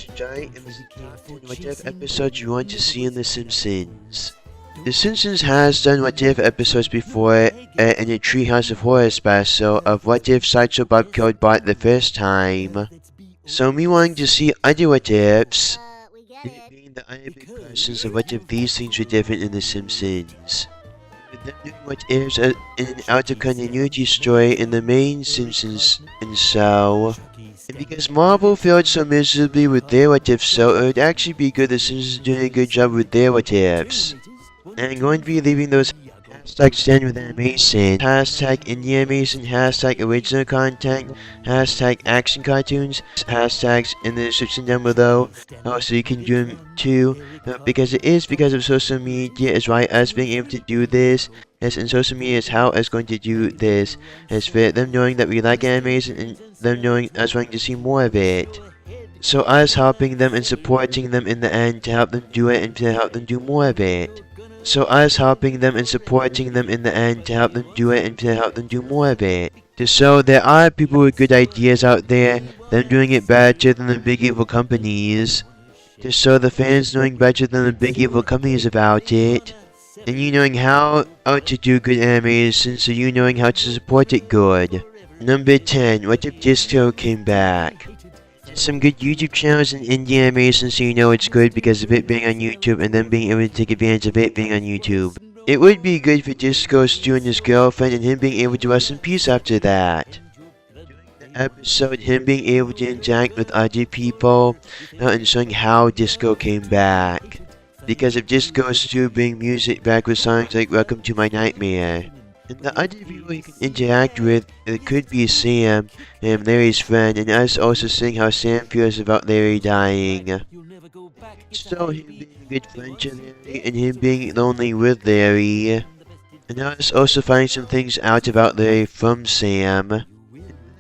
today in the whatever episodes you want to see in The Simpsons. The Simpsons has done what if episodes before in a Treehouse of Horror special of what if Sideshow Bob killed Bart the first time. So me wanting to see other what ifs, and it being the other big questions of what if these things were different in The Simpsons. With them doing what ifs in an out of continuity story in the main Simpsons and so. And because Marvel failed so miserably with their what ifs, so it would actually be good the Simpsons doing a good job with their what ifs. And I'm going to be leaving those hashtag standwithanimation, hashtag indieanimation, hashtag original content, hashtag actioncartoons, hashtags in the description down below. Also, you can do them too, because it is because of social media is why us being able to do this. Yes, and social media is how us going to do this. It's for them knowing that we like animation and them knowing us wanting to see more of it. So us helping them and supporting them in the end to help them do it and to help them do more of it. So us helping them and supporting them in the end to help them do it and to help them do more of it. To show there are people with good ideas out there, them doing it better than the big evil companies. To show the fans knowing better than the big evil companies about it. And you knowing how to do good animation, so you knowing how to support it good. Number 10, what if Disco came back? Some good YouTube channels and indie animation so you know it's good because of it being on YouTube and then being able to take advantage of it being on YouTube. It would be good for Disco Stu and his girlfriend and him being able to rest in peace after that. During the episode, him being able to interact with other people and showing how Disco came back. Because of Disco Stu bring music back with songs like Welcome to My Nightmare. And the other people he can interact with, it could be Sam, and Larry's friend, and us also seeing how Sam feels about Larry dying. So him being a good friend to Larry, and him being lonely with Larry. And us also finding some things out about Larry from Sam.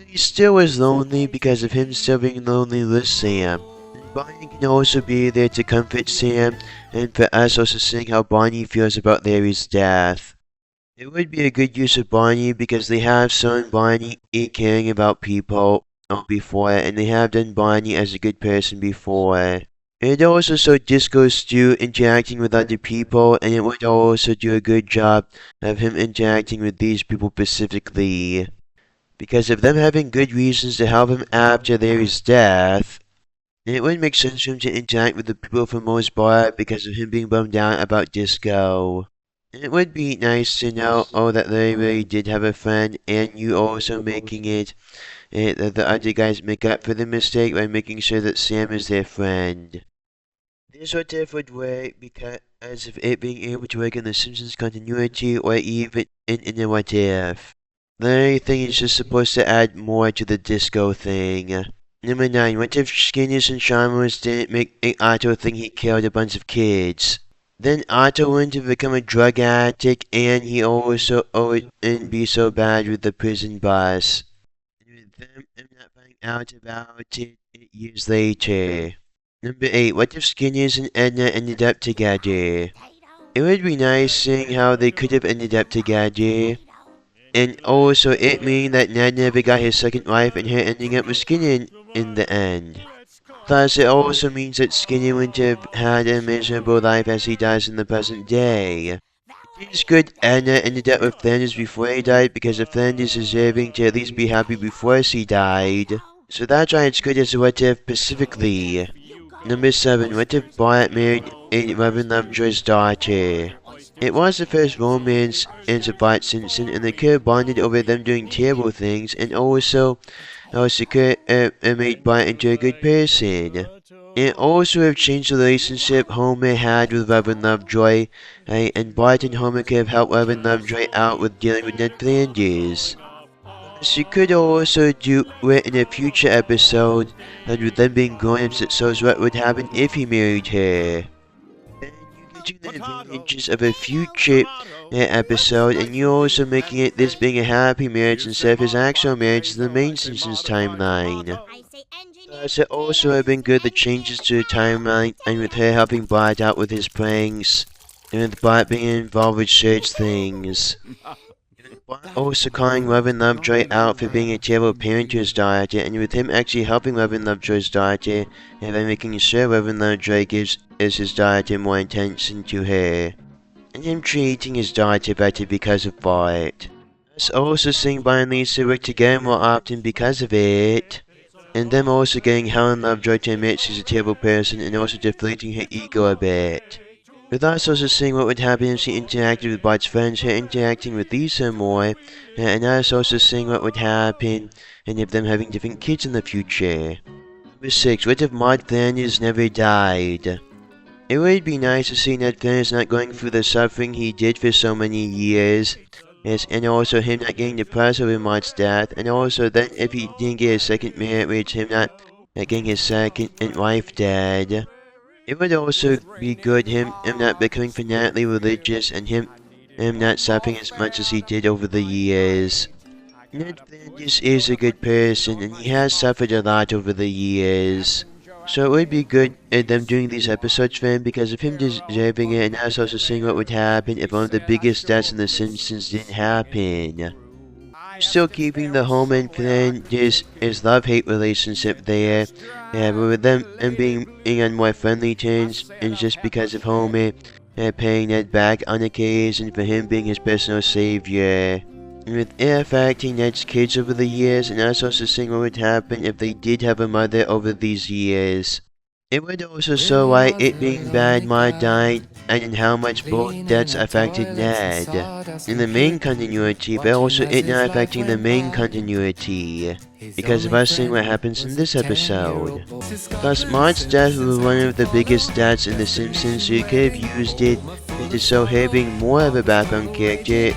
He still was lonely because of him still being lonely with Sam. And Bonnie can also be there to comfort Sam, and for us also seeing how Bonnie feels about Larry's death. It would be a good use of Bonnie because they have shown Bonnie caring about people before, and they have done Bonnie as a good person before. It also showed Disco Stu interacting with other people, and it would also do a good job of him interacting with these people specifically. Because of them having good reasons to help him after Larry's death, and it would make sense for him to interact with the people for most part because of him being bummed out about Disco. And it would be nice to know, that Larry really did have a friend, and you also making it that the other guys make up for the mistake by making sure that Sam is their friend. This what if would work because of it being able to work in the Simpsons continuity or even in the what if. The Larry thing is just supposed to add more to the Disco thing. Number 9, what if Skinner's and Chalmers didn't make an Otto think he killed a bunch of kids? Then Otto went to become a drug addict, and he also wouldn't be so bad with the prison bus. And with them not finding out about it years later. Number 8, what if Skinner's and Edna ended up together? It would be nice seeing how they could have ended up together. And also it meaning that Ned never got his second wife and her ending up with Skinner in the end. Thus, it also means that Skinner wouldn't have had a miserable life as he does in the present day. It is good Edna ended up with Flanders before he died because of Flanders deserving to at least be happy before she died. So that's why it's good as a what if specifically. Number 7, what if Bart married Reverend Lovejoy's daughter? It was the first romance into Bart Simpson, and they could have bonded over them doing terrible things, and also could have made Bart into a good person. It also have changed the relationship Homer had with Reverend Lovejoy, and Bart and Homer could have helped Reverend Lovejoy out with dealing with Ned Flanders. She could also do it in a future episode, and with them being grown-ups that shows what would happen if he married her. The advantages of a future episode, and you also making it this being a happy marriage instead of his actual marriage to the main Simpsons timeline. Thus, it also have been good the changes to the timeline, and with her helping Bart out with his pranks, and with Bart being involved with church things. also calling Reverend Lovejoy out for being a terrible parent to his daughter, and with him actually helping Reverend Lovejoy's daughter, and by making sure Reverend Lovejoy gives his daughter more attention to her, and him treating his daughter better because of it. Us also seeing Brian and Lisa work together more often because of it, and them also getting Helen Lovejoy to admit she's a terrible person and also deflating her ego a bit. With us also seeing what would happen if she interacted with Bart's friends, her interacting with Lisa more, and us also seeing what would happen and if them having different kids in the future. Number 6. What if Maud Flanders never died? It would be nice to see Ned Flanders not going through the suffering he did for so many years, and also him not getting depressed over Maud's death, and also then if he didn't get a second marriage, him not getting his second wife dead. It would also be good him not becoming fanatically religious and him not suffering as much as he did over the years. Ned Flanders is a good person and he has suffered a lot over the years. So it would be good them doing these episodes for him because of him deserving it, and us also seeing what would happen if one of the biggest deaths in The Simpsons didn't happen. Still keeping the Homer and Flanders love-hate relationship there, but with them being on more friendly terms, and just because of Homer paying Ned back on occasion for him being his personal savior. And with it affecting Ned's kids over the years, and us also seeing what would happen if they did have a mother over these years. It would also show why it being bad Maud died, and how much both deaths affected Ned in the main continuity, but also it not affecting the main continuity, because of us seeing what happens in this episode. Plus, Maud's death was one of the biggest deaths in The Simpsons, so you could have used it to show her being more of a background character,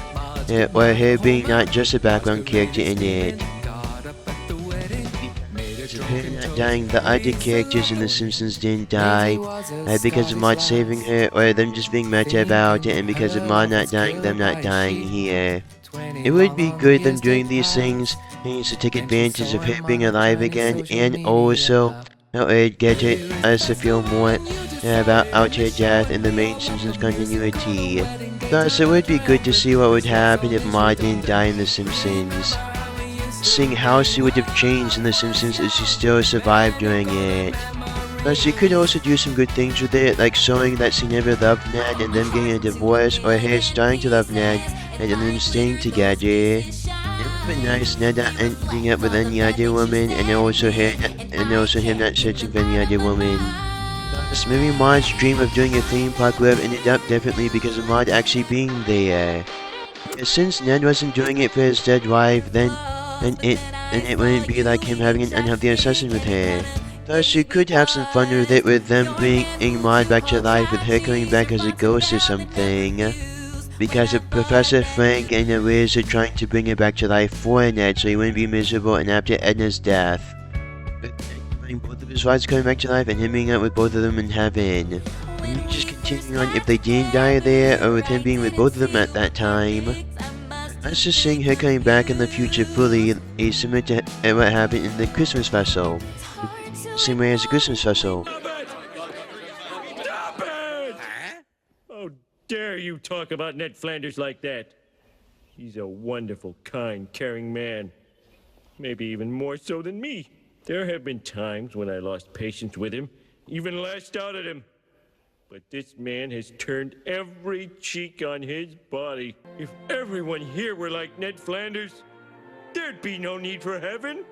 or her being not just a background character in it. Her not dying, the other characters in The Simpsons didn't die because of Maud saving her, or them just being meta about it, and because of Maud not dying, them not dying here. It would be good them doing these things to take advantage of her being alive again, and also get us to feel more about her death in the main Simpsons continuity. Thus, it would be good to see what would happen if Maud didn't die in The Simpsons. Seeing how she would have changed in The Simpsons if she still survived during it. Plus, you could also do some good things with it, like showing that she never loved Ned and them getting a divorce, or her starting to love Ned and then staying together. It would be nice Ned not ending up with any other woman, and also him not searching for any other woman. Plus, maybe Maud's dream of doing a theme park would have ended up differently because of Maud actually being there. Since Ned wasn't doing it for his dead wife, then it wouldn't be like him having an unhealthy obsession with her. Thus, you could have some fun with it, with them bringing Maud back to life, with her coming back as a ghost or something. Because of Professor Frank and the Wiz are trying to bring her back to life for Ned, so he wouldn't be miserable and after Edna's death. With Ned both of his wives coming back to life and him being out with both of them in heaven. And you just continuing on if they didn't die there, or with him being with both of them at that time. Us just seeing her coming back in the future fully is similar to what happened in the Christmas special. Same way as the Christmas special. Stop it! How dare you talk about Ned Flanders like that? He's a wonderful, kind, caring man. Maybe even more so than me. There have been times when I lost patience with him, even lashed out at him. But this man has turned every cheek on his body. If everyone here were like Ned Flanders, there'd be no need for heaven.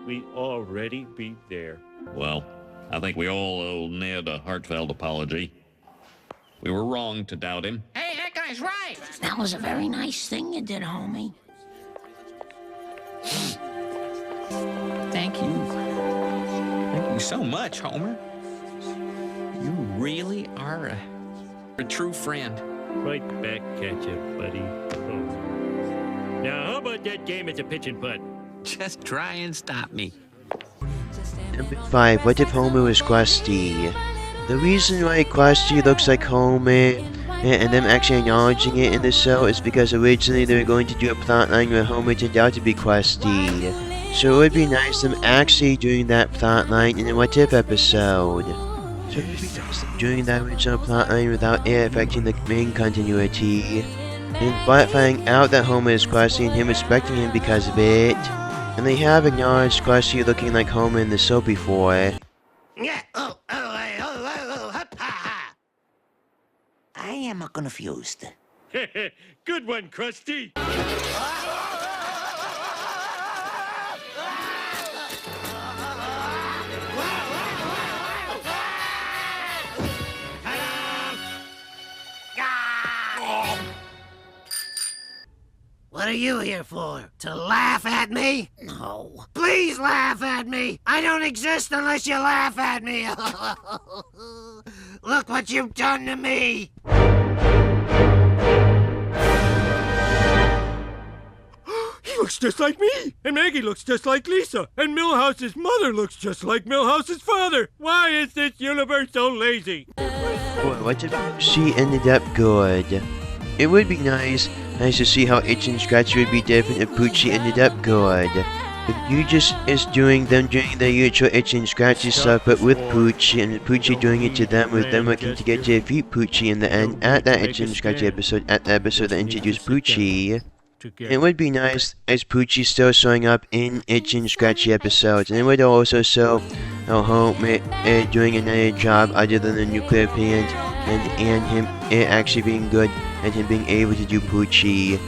We'd already be there. Well, I think we all owe Ned a heartfelt apology. We were wrong to doubt him. Hey, that guy's right. That was a very nice thing you did, homie. Thank you. Thank you so much, Homer. You really are a true friend. Right back at you, buddy. Oh. Now, how about that game at the pitch and putt? Just try and stop me. Number 5. What if Homer was Krusty? The reason why Krusty looks like Homer, and them actually acknowledging it in the show, is because originally they were going to do a plotline where Homer turned out to be Krusty. So it would be nice them actually doing that plotline in a What If episode. So it would be nice them doing that original plotline without it affecting the main continuity. and Bart finding out that Homer is Krusty and him respecting him because of it. And they have acknowledged Krusty looking like Homer in the show before. Yeah. I am confused. Good one, Krusty. What are you here for? To laugh at me? No. Please laugh at me! I don't exist unless you laugh at me! Look what you've done to me! He looks just like me, and Maggie looks just like Lisa, and Milhouse's mother looks just like Milhouse's father. Why is this universe so lazy? Boy, what if she ended up good? It would be nice to see how Itch and Scratchy would be different if Poochie ended up good. But you just is doing them doing their usual Itch and Scratchy stuff, but with Poochie, and Poochie doing it to them, with them working together to defeat Poochie in the end at that Itch and Scratchy episode, at the episode that introduced Poochie. It would be nice as Poochie still showing up in Itch and Scratchy episodes, and it would also show how Homer doing another job other than the nuclear plant, and him actually being good, and him being able to do Poochie,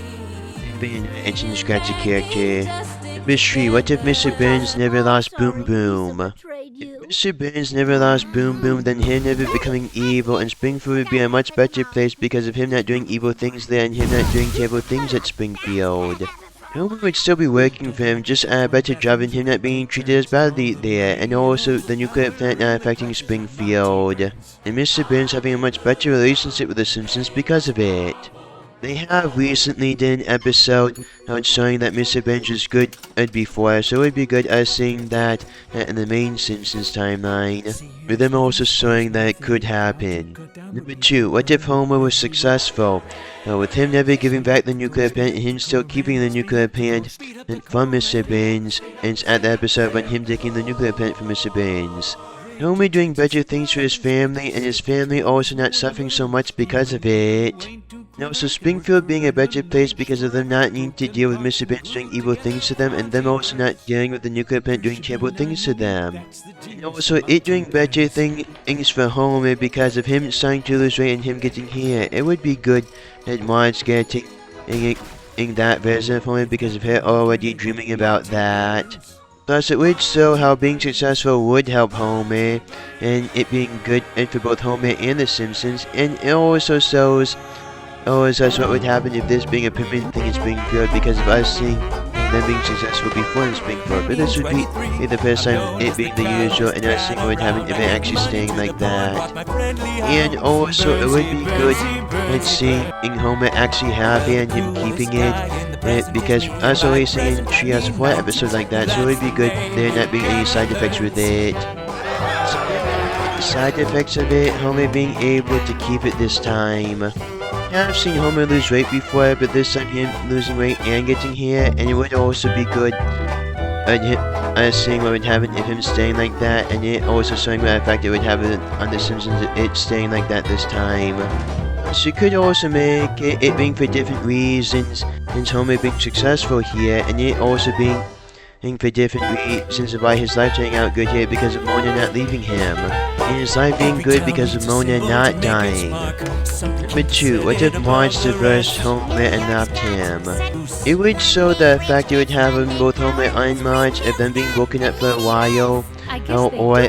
being an Itch and Scratchy character. Mystery, what if Mr. Burns never lost Boom Boom? If Mr. Burns never lost Boom Boom, then him never becoming evil, and Springfield would be a much better place because of him not doing evil things there and him not doing terrible things at Springfield. Homer would still be working for him, just a better job and him not being treated as badly there, and also the nuclear plant not affecting Springfield. And Mr. Burns having a much better relationship with the Simpsons because of it. They have recently did an episode showing that Mr. Burns was good before, so it would be good us seeing that in the main Simpsons timeline, with them also showing that it could happen. Number 2, what if Homer was successful? With him never giving back the nuclear plant and him still keeping the nuclear plant from Mr. Burns, and it's at the episode when him taking the nuclear plant from Mr. Burns. Homer doing better things for his family, and his family also not suffering so much because of it. And also Springfield being a better place because of them not needing to deal with Mr. Burns doing evil things to them, and them also not dealing with the nuclear plant doing terrible things to them. And also it doing better things for Homer because of him starting to lose weight and him getting here. It would be good that Marge getting in that version of Homer because of her already dreaming about that. Plus, it would show how being successful would help Homer, and it being good for both Homer and the Simpsons, and it also shows what would happen if this being a permanent thing is being good because of us seeing them being successful before in Springfield. But this would be the first time it being the usual, and us seeing what would happen if it actually staying like that. And also, it would be good at seeing Homer actually happy and him keeping it. Because us always seeing Treehouse of Horror episodes like that, so it would be good there not being any side effects with it. Side effects of it, Homer being able to keep it this time. I've seen Homer lose weight before, but this time him losing weight and getting here, and it would also be good seeing what would happen if him staying like that, and it also showing what effect it would have on The Simpsons, it staying like that this time. So you could also make it being for different reasons, since Homer being successful here, and it also being for different reasons of why his life turning out good here because of Mona not leaving him, and his life being good because of Mona not dying. Number 2, what if Marge divorced Homer and left him? It would show the effect it would have on both Homer and Marge of them being broken up for a while, or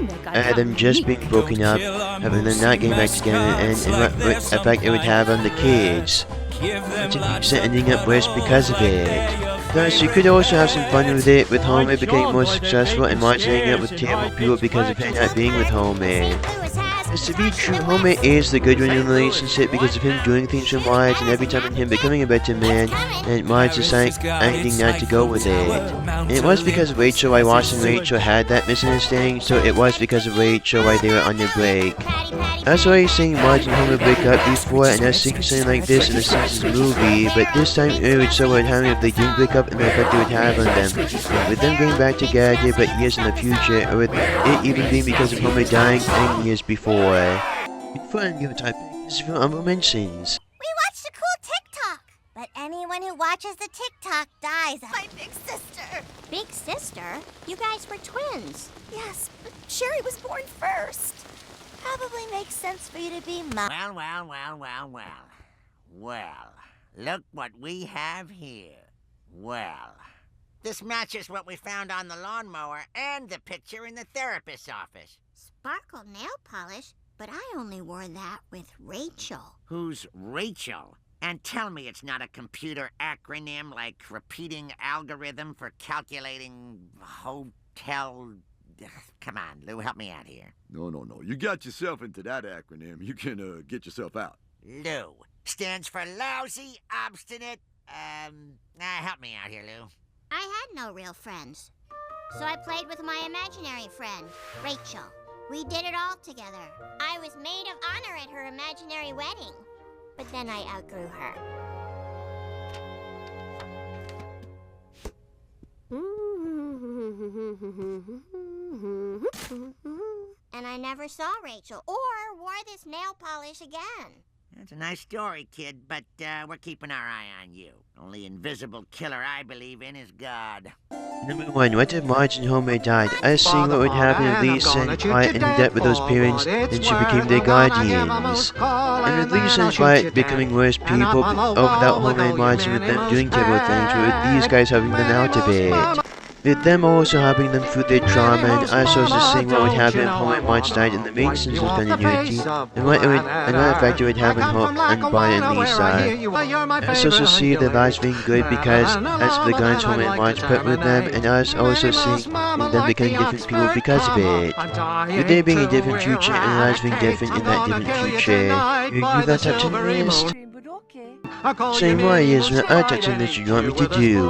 them just being broken up, and then not getting back together, and what effect it would have on the kids. Ending up worse because of it. Thus, you could also have some fun with it, with Homer becoming more successful and Marge ending up with terrible people because of her not being with Homer. As to be true, Homer is the good one in the relationship because of him doing things for Marge, and every time in him becoming a better man, and Marge deciding not to go with it. And it was because of Rachel why Ross and Rachel had that misunderstanding, so it was because of Rachel why they were on their break. That's why you're seeing Marge and Homer break up before, and us seeing something like this in the Simpsons movie, but this time it would show what would happen if they didn't break up and the effect it would have on them, with them getting back together but years in the future, or with it even being because of Homer dying 10 years before. Before I go typing, this is for honorable mentions. We watched a cool TikTok. Everyone who watches the TikTok dies. My big sister. Big sister? You guys were twins. Yes, but Sherry was born first. Probably makes sense for you to be mom. Well, look what we have here. Well, this matches what we found on the lawnmower and the picture in the therapist's office. Sparkle nail polish? But I only wore that with Rachel. Who's Rachel? And tell me it's not a computer acronym like repeating algorithm for calculating hotel... Come on, Lou, help me out here. No. You got yourself into that acronym. You can, get yourself out. Lou. Stands for lousy, obstinate, help me out here, Lou. I had no real friends. So I played with my imaginary friend, Rachel. We did it all together. I was maid of honor at her imaginary wedding. But then I outgrew her. And I never saw Rachel or wore this nail polish again. That's a nice story, kid, but we're keeping our eye on you. Only invisible killer I believe in is God. Number 1. What if Marge and Homer died? Us seeing what would happen if Lisa and Bart ended up with those parents, and she became their guardians. And with Lisa and Bart becoming worse people, without Homer and Marge with them doing terrible things, but with these guys helping them out of it. With them also helping them through their trauma, and us also seeing what would happen if Homer and Marge died in the main Simpsons continuity, and what effect it would have on Homer and Bart and Lisa. Us also see their lives being good because as of the guns Homer and Marge put with them, and us also seeing them becoming different people because of it. With there being a different future and lives being different in that different future, you that touch on the list? Say more, yes, what touch on list you want me to do.